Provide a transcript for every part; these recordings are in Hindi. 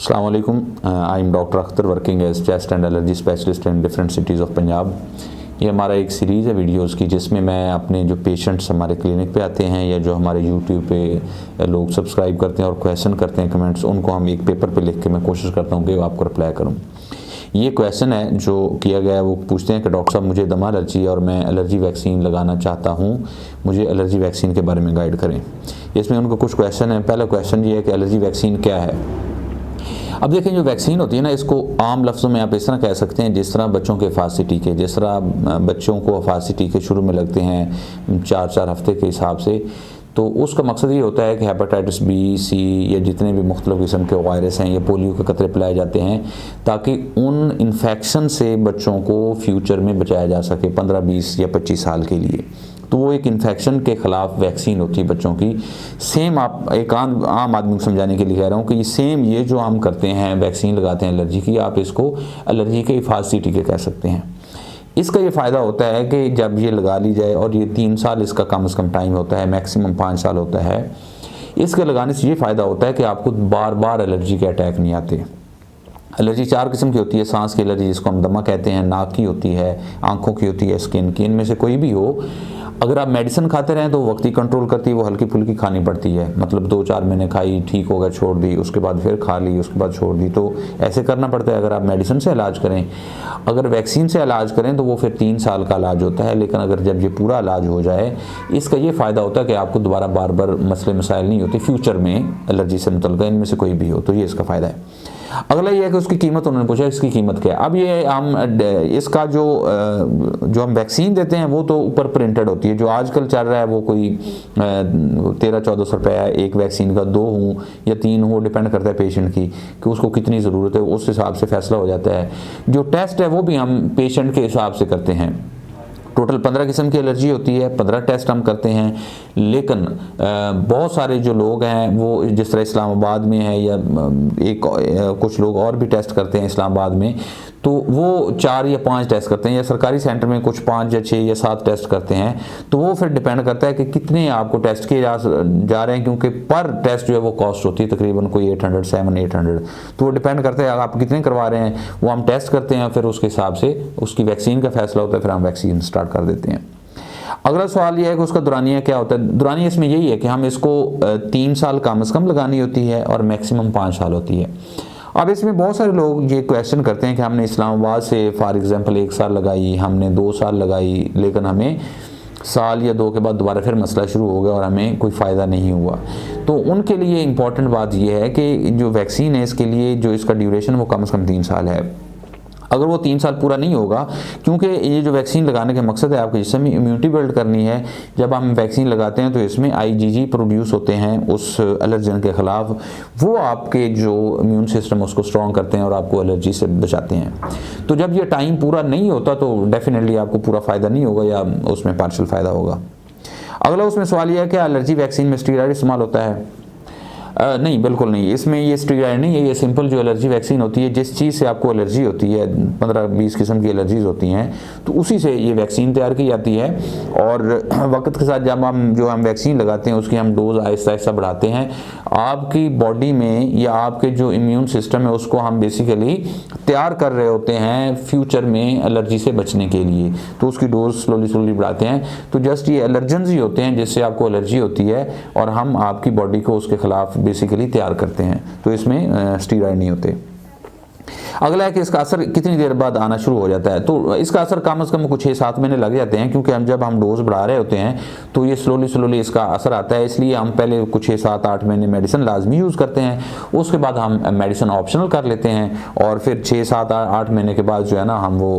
अस्सलाम वालेकुम। I am doctor Akhtar working as chest and allergy specialist in different cities of Punjab. ये हमारा एक सीरीज़ है वीडियोस की जिसमें मैं अपने जो पेशेंट्स हमारे क्लिनिक पे आते हैं या जो हमारे यूट्यूब पे लोग सब्सक्राइब करते हैं और क्वेश्चन करते हैं कमेंट्स, उनको हम एक पेपर पे लिख के मैं कोशिश करता हूँ कि आपको रिप्लाई करूँ। ये क्वेश्चन है जो किया गया है, वो पूछते हैं कि डॉक्टर साहब मुझे दमा एलर्जी और मैं एलर्जी वैक्सीन लगाना चाहता हूँ, मुझे एलर्जी वैक्सीन के बारे में गाइड करें। इसमें उनको कुछ क्वेश्चन है। पहला क्वेश्चन ये है कि एलर्जी वैक्सीन क्या है। अब देखें, जो वैक्सीन होती है ना, इसको आम लफ्ज़ों में आप इस तरह कह सकते हैं जिस तरह बच्चों के फांसी टीके, जिस तरह बच्चों को फांसी टीके शुरू में लगते हैं 4-4 हफ्ते के हिसाब से, तो उसका मकसद ये होता है कि हेपेटाइटिस बी, सी या जितने भी मुख्तलिफ़ किस्म के वायरस हैं या पोलियो के कतरे पिलाए जाते हैं ताकि उन इन्फेक्शन से बच्चों को फ्यूचर में बचाया जा सके 15, 20 या 25 साल के लिए। तो वो एक इन्फेक्शन के ख़िलाफ़ वैक्सीन होती है बच्चों की। सेम आप एक आम आदमी को समझाने के लिए कह रहा हूँ कि ये सेम ये जो हम करते हैं वैक्सीन लगाते हैं एलर्जी की, आप इसको एलर्जी के हिफाजती टीके कह सकते हैं। इसका ये फ़ायदा होता है कि जब ये लगा ली जाए, और ये 3 साल इसका कम से कम टाइम होता है, मैक्सिमम 5 साल होता है, इसके लगाने से ये फ़ायदा होता है कि आपको बार बार एलर्जी के अटैक नहीं आते। एलर्जी 4 किस्म की होती है। सांस की एलर्जी जिसको हम दमा कहते हैं, नाक की होती है, आंखों की होती है, स्किन की। इनमें से कोई भी हो, अगर आप मेडिसिन खाते रहें तो वक्ती कंट्रोल करती है, वो हल्की फुल्की खानी पड़ती है। मतलब 2-4 महीने खाई, ठीक हो गया, छोड़ दी, उसके बाद फिर खा ली, उसके बाद छोड़ दी, तो ऐसे करना पड़ता है अगर आप मेडिसिन से इलाज करें। अगर वैक्सीन से इलाज करें तो वो फिर 3 साल का इलाज होता है। लेकिन अगर जब ये पूरा इलाज हो जाए, इसका ये फ़ायदा होता है कि आपको दोबारा बार बार मसले मसाइल नहीं होते फ्यूचर में एलर्जी से मुतल्लिक़, इनमें से कोई भी हो। तो ये इसका फ़ायदा है। अगला ये है कि उसकी कीमत, उन्होंने पूछा इसकी कीमत क्या है। अब ये हम इसका जो हम वैक्सीन देते हैं वो तो ऊपर प्रिंटेड होती है। जो आजकल चल रहा है वो कोई 1300-1400 रुपये है एक वैक्सीन का। 2 हूँ या 3 हूँ, डिपेंड करता है पेशेंट की कि उसको कितनी ज़रूरत है, उस हिसाब से फैसला हो जाता है। जो टेस्ट है वो भी हम पेशेंट के हिसाब से करते हैं। टोटल 15 किस्म की एलर्जी होती है, 15 टेस्ट हम करते हैं। लेकिन बहुत सारे जो लोग हैं वो जिस तरह इस्लामाबाद में है या कुछ लोग और भी टेस्ट करते हैं इस्लामाबाद में, तो वो 4 या 5 टेस्ट करते हैं, या सरकारी सेंटर में कुछ 5 या 6 या 7 टेस्ट करते हैं। तो वो फिर डिपेंड करता है कि कितने आपको टेस्ट किए जा रहे हैं, क्योंकि पर टेस्ट जो है वो कॉस्ट होती है तकरीबन कोई 800-700-800। तो वो डिपेंड करता है आप कितने करवा रहे हैं, वो हम टेस्ट करते हैं, फिर उसके हिसाब से उसकी वैक्सीन का फैसला होता है, फिर हम वैक्सीन स्टार्ट कर देते हैं। अगला सवाल यह है कि उसका दुरानिया क्या होता है। दुरानिया इसमें यही है कि हम इसको 3 साल कम से कम लगानी होती है और मैक्सिमम 5 साल होती है। अब इसमें बहुत सारे लोग ये क्वेश्चन करते हैं कि हमने इस्लामाबाद से फॉर एग्जांपल 1 साल लगाई, हमने 2 साल लगाई, लेकिन हमें साल या 2 के बाद दोबारा फिर मसला शुरू हो गया और हमें कोई फ़ायदा नहीं हुआ। तो उनके लिए इम्पॉर्टेंट बात यह है कि जो वैक्सीन है इसके लिए जो इसका ड्यूरेशन वो कम से कम 3 साल है। अगर वो 3 साल पूरा नहीं होगा, क्योंकि ये जो वैक्सीन लगाने का मकसद है आपके जिस्म में इम्यूनिटी बिल्ड करनी है। जब हम वैक्सीन लगाते हैं तो इसमें IgG प्रोड्यूस होते हैं उस एलर्जन के ख़िलाफ़, वो आपके जो इम्यून सिस्टम उसको स्ट्रॉन्ग करते हैं और आपको एलर्जी से बचाते हैं। तो जब ये टाइम पूरा नहीं होता तो डेफिनेटली आपको पूरा फ़ायदा नहीं होगा या उसमें पार्शल फ़ायदा होगा। अगला उसमें सवाल यह है कि एलर्जी वैक्सीन में स्टीरॉयड इस्तेमाल होता है। नहीं, बिल्कुल नहीं। इसमें ये स्टीरॉयड नहीं है, ये सिंपल जो एलर्जी वैक्सीन होती है, जिस चीज़ से आपको एलर्जी होती है, 15-20 किस्म की एलर्जीज होती हैं, तो उसी से ये वैक्सीन तैयार की जाती है। और वक्त के साथ जब हम वैक्सीन लगाते हैं उसकी हम डोज आहिस्ता आहिस्ता बढ़ाते हैं। आपकी बॉडी में या आपके जो इम्यून सिस्टम है उसको हम बेसिकली तैयार कर रहे होते हैं फ्यूचर में एलर्जी से बचने के लिए, तो उसकी डोज स्लोली बढ़ाते हैं। तो जस्ट ये एलर्जेंस ही होते हैं जिससे आपको एलर्जी होती है और हम आपकी बॉडी को उसके खिलाफ बेसिकली तैयार करते हैं। तो इसमें स्टीरॉयड नहीं होते। अगला है कि इसका असर कितनी देर बाद आना शुरू हो जाता है। तो इसका असर कम से कम कुछ 6-7 महीने लग जाते हैं, क्योंकि जब हम डोज बढ़ा रहे होते हैं तो ये स्लोली इसका असर आता है। इसलिए हम पहले कुछ 6-7-8 महीने मेडिसिन लाजमी यूज़ करते हैं, उसके बाद हम मेडिसिन ऑप्शनल कर लेते हैं, और फिर 6-7-8 महीने के बाद जो है ना हम वो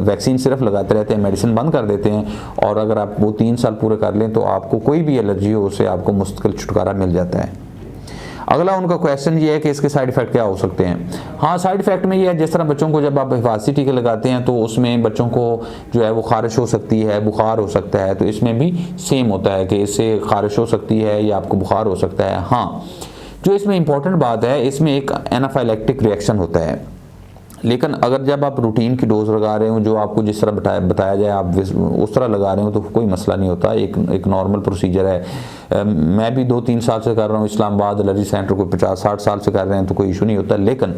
वैक्सीन सिर्फ लगाते रहते हैं, मेडिसिन बंद कर देते हैं। और अगर आप वो 3 साल पूरे कर लें तो आपको कोई भी एलर्जी हो उससे आपको मुस्तकिल छुटकारा मिल जाता है। अगला उनका क्वेश्चन ये है कि इसके साइड इफ़ेक्ट क्या हो सकते हैं। हाँ, साइड इफ़ेक्ट में ये है जिस तरह बच्चों को जब आप हिफाजती टीके लगाते हैं तो उसमें बच्चों को जो है वो खारिश हो सकती है, बुखार हो सकता है। तो इसमें भी सेम होता है कि इससे खारिश हो सकती है या आपको बुखार हो सकता है। हाँ, जो इसमें इम्पॉर्टेंट बात है, इसमें एक एनाफाइलैक्टिक रिएक्शन होता है। लेकिन अगर जब आप रूटीन की डोज लगा रहे हो, जो आपको जिस तरह बताया जाए आप उस तरह लगा रहे हो, तो कोई मसला नहीं होता। एक नॉर्मल प्रोसीजर है। मैं भी 2-3 साल से कर रहा हूँ इस्लामाबाद एलर्जी सेंटर को, 50-60 साल से कर रहे हैं, तो कोई इशू नहीं होता। लेकिन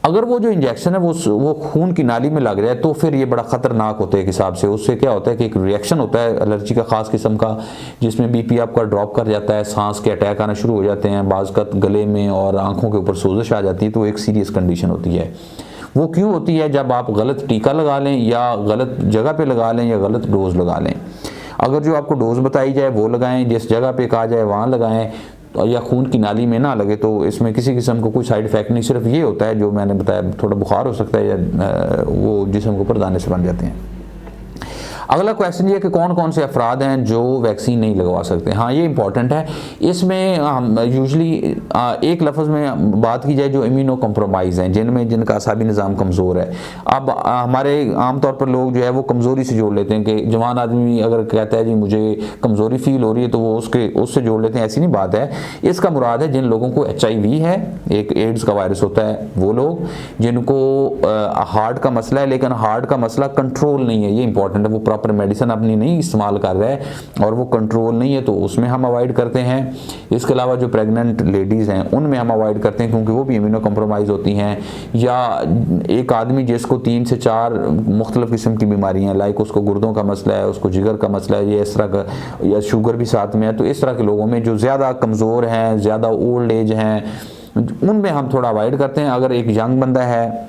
अगर वो जो इंजेक्शन है वो खून की नाली में लग जाए तो फिर ये बड़ा ख़तरनाक होता है एक हिसाब से। उससे क्या होता है कि एक रिएक्शन होता है एलर्जी का ख़ास किस्म का, जिसमें बीपी आपका ड्रॉप कर जाता है, सांस के अटैक आना शुरू हो जाते हैं, बाज़ का गले में और आँखों के ऊपर सोजिश आ जाती है। तो एक सीरियस कंडीशन होती है। वो क्यों होती है? जब आप गलत टीका लगा लें या गलत जगह पे लगा लें या गलत डोज लगा लें। अगर जो आपको डोज बताई जाए वो लगाएं, जिस जगह पे कहा जाए वहाँ लगाएं, या खून की नाली में ना लगे, तो इसमें किसी किस्म का कोई साइड इफेक्ट नहीं। सिर्फ ये होता है जो मैंने बताया, थोड़ा बुखार हो सकता है या वो जिस्म के ऊपर दाने से बन जाते हैं। अगला क्वेश्चन ये कि कौन कौन से अफराद हैं जो वैक्सीन नहीं लगवा सकते। हाँ, ये इंपॉर्टेंट है। इसमें हम यूजली एक लफ्ज़ में बात की जाए जो इम्यूनो कम्प्रोमाइज़ हैं, जिनका असाबी निज़ाम कमज़ोर है। अब हमारे आम तौर पर लोग जो है वो कमज़ोरी से जोड़ लेते हैं कि जवान आदमी अगर कहता है जी मुझे कमज़ोरी फील हो रही है तो वो उससे जोड़ लेते हैं। ऐसी नहीं बात है। इसका मुराद है जिन लोगों को HIV है, एक एड्स का वायरस होता है, वो लोग जिनको हार्ट का मसला है, लेकिन हार्ट का मसला कंट्रोल नहीं है। ये इंपॉर्टेंट है। वो प्रॉपर मेडिसिन अपनी नहीं इस्तेमाल कर रहा है और वो कंट्रोल नहीं है, तो उसमें हम अवॉइड करते हैं। इसके अलावा जो प्रेग्नेंट लेडीज़ हैं उनमें हम अवॉइड करते हैं, क्योंकि वो भी इम्यूनो कम्प्रोमाइज़ होती हैं। या एक आदमी जिसको 3 से 4 मुख्तलिफ किस्म की बीमारियाँ, लाइक उसको गुर्दों का मसला है, उसको जिगर का मसला है, ये इस तरह का, या शुगर भी साथ में है, तो इस तरह के लोगों में जो ज़्यादा कमज़ोर हैं, ज़्यादा ओल्ड एज हैं, उनमें हम थोड़ा अवॉइड करते हैं। अगर एक यंग बंदा है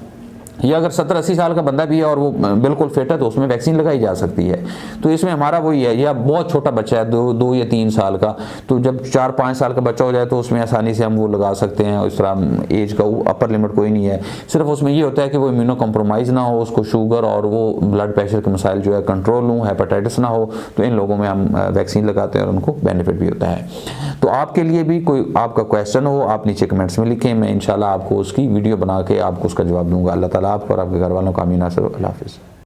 या अगर 70-80 साल का बंदा भी है और वो बिल्कुल फिट है, तो उसमें वैक्सीन लगाई जा सकती है। तो इसमें हमारा वही है। या बहुत छोटा बच्चा है, 2 या 3 साल का, तो जब 4-5 साल का बच्चा हो जाए तो उसमें आसानी से हम वो लगा सकते हैं। इस तरह एज का अपर लिमिट कोई नहीं है। सिर्फ उसमें ये होता है कि वो इम्यूनो कम्प्रोमाइज़ ना हो, उसको शुगर और वो ब्लड प्रेशर के मसाइल जो है कंट्रोल हो, हेपेटाइटिस ना हो, तो इन लोगों में हम वैक्सीन लगाते हैं और उनको बेनिफिट भी होता है। तो आपके लिए भी कोई आपका क्वेश्चन हो, आप नीचे कमेंट्स में लिखें, मैं इंशाल्लाह आपको उसकी वीडियो बना के आपको उसका जवाब दूंगा। अल्लाह ताला आपको और आपके घर वालों को आमीन। अल्लाह हाफ़िज़।